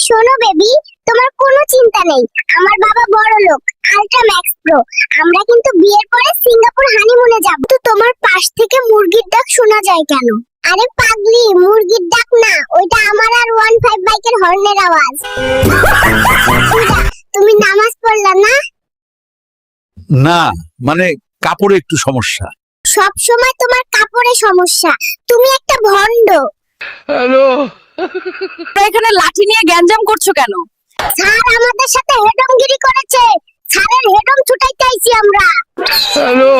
শোনো বেবি, তোমার কোনো চিন্তা নেই। আমার বাবা বড় লোক, আল্ট্রা ম্যাক্স প্রো। আমরা কিন্তু বিয়ের পরে সিঙ্গাপুর হানিমুনে যাব। তো তোমার পাশ থেকে মুরগির ডাক শোনা যায় কেন? আরে পাগলি, মুরগির ডাক না, ওইটা আমার আর 15 বাইকের হর্নের আওয়াজ। তুমি নামাজ পড়লা না? না, মানে কাপড়ে একটু সমস্যা। সব সময় তোমার কাপড়ে সমস্যা, তুমি একটা ভন্ড। হ্যালো, এখানে লাঠি নিয়ে গ্যাঞ্জাম করছো কেন? স্যার আমাদের সাথে হেডমগিরি করেছে, স্যারের হেডম ছুটাইতে আইছি আমরা। হ্যালো,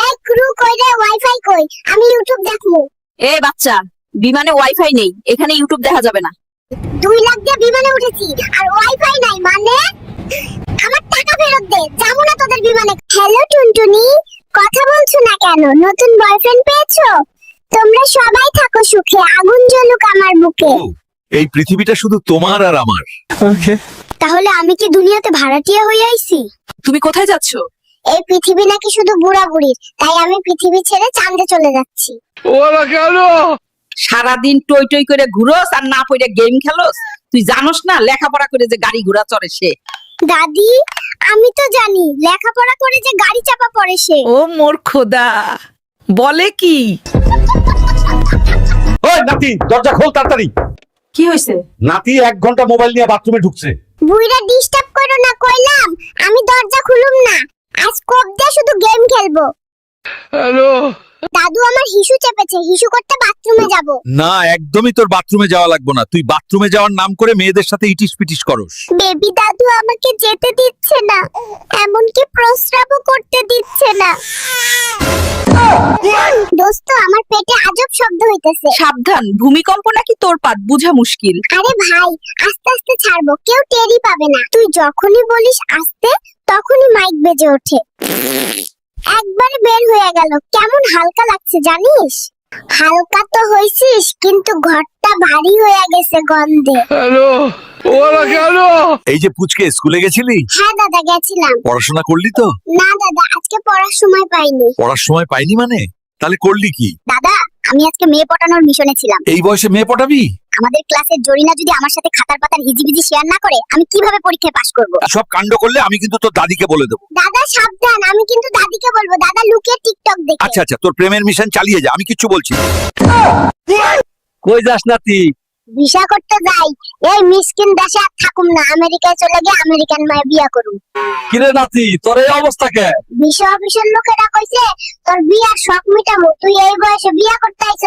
এই ক্রু কই রে, ওয়াইফাই কই? আমি ইউটিউব দেখবো। এ বাচ্চা, বিমানে ওয়াইফাই নেই, এখানে ইউটিউব দেখা যাবে না। 2 লাখ দিয়ে বিমানে উঠেছি আর ওয়াইফাই নাই মানে? আমার টাকা ফেরত দে, যাবো না তোদের বিমানে। হ্যালো টুনটুনি, কথা বলছো না কেন? নতুন বয়ফ্রেন্ড পেয়েছো? তোমরা সবাই থাকো সুখে, আগুন জ্বলুক আমার বুকে। ও, এই পৃথিবীটা শুধু তোমার আর আমার। তাহলে আমি কি দুনিয়াতে ভাড়াটিয়া হয়ে আইছি? তুমি কোথায় যাচ্ছ? এই পৃথিবী নাকি শুধু বুড়া বুড়ির, তাই আমি পৃথিবী ছেড়ে চাঁদে চলে যাচ্ছি। ওরা কেন? সারাদিন টই টই করে ঘুরোস আর না পড়ে গেম খেলোস? তুই জানোস না লেখাপড়া করে যে গাড়ি ঘোড়া চড়ে সে? দাদি, আমি তো জানি লেখাপড়া করে যে গাড়ি চাপা পড়ে সে। ও মোর খোদা, বলে কি? ওই নাতি, দরজা খোল তাড়াতাড়ি। কি হয়েছে? নাতি 1 ঘন্টা মোবাইল নিয়ে বাথরুমে ঢুকছে। বুইরা ডিস্টার্ব করো না কইলাম, আমি দরজা খুলুম না। আজ কোপ দিয়ে শুধু গেম খেলবো। হ্যালো, দাদু আমার হিসু চেপেছে, হিসু করতে বাথরুমে যাব। না, একদমই তোর বাথরুমে যাওয়া লাগবে না। তুই বাথরুমে যাওয়ার নাম করে মেয়েদের সাথে ইটিস পিটিস করস। বেবি দাদু আমাকে যেতে দিচ্ছে না, এমনকি প্রস্রাবও করতে দিচ্ছে না। দোস্ত, আমার পেটে আজব শব্দ হইতেছে। সাবধান, ভূমিকম্প নাকি তোর পাট বুঝা মুশকিল। আরে ভাই, আস্তে আস্তে ছাড়বো, কেউ টেরই পাবে না। তুই যখনই বলিস আস্তে, তখনই মাইক বেজে ওঠে। একবারে বের হয়ে গেল। কেমন হালকা লাগছে জানিস? হালকা তো হইছিস, কিন্তু ঘরটা ভারী হয়ে গেছে গন্ধে। হ্যালো, ওরা কেন? এই যে পুচকে, স্কুলে গেছিলি? হ্যাঁ দাদা, গেছিলাম। পড়াশোনা করলি তো? না দাদা, আজকে পড়ার সময় পাইনি। পড়ার সময় পাইনি মানে? তাহলে করলি কি? দাদা, আমি আজকে মেয়ে পটানোর মিশনে ছিলাম। এই বয়সে মেয়ে পটাবি? আমাদের ক্লাসের জরিনা যদি আমার সাথে খাতার পাতার হিজিবিজি শেয়ার না করে, আমি কিভাবে পরীক্ষায় পাশ করব? সব কাণ্ড করলে আমি কিন্তু তোর দাদিকে বলে দেবো। দাদা সাবধান, আমি কিন্তু দাদিকে বলবো। দাদা লুকিয়ে টিকটক দেখে। আচ্ছা আচ্ছা, তোর প্রেমের মিশন চালিয়ে যা, আমি কিচ্ছু বলছি না। কই যাস নাতি? ভিসা করতে যাই। এই মিসকিন দেশে আর থাকুম না, আমেরিকায় চলে গিয়ে আমেরিকান মায়ে বিয়া করুম। কিরে নাতি, তোর এই অবস্থা কে? ভিসা অফিসের লোকেরা কইছে তোর বিয়ার শখ মিটামু, তুই এই বয়সে বিয়া করতে আইছ।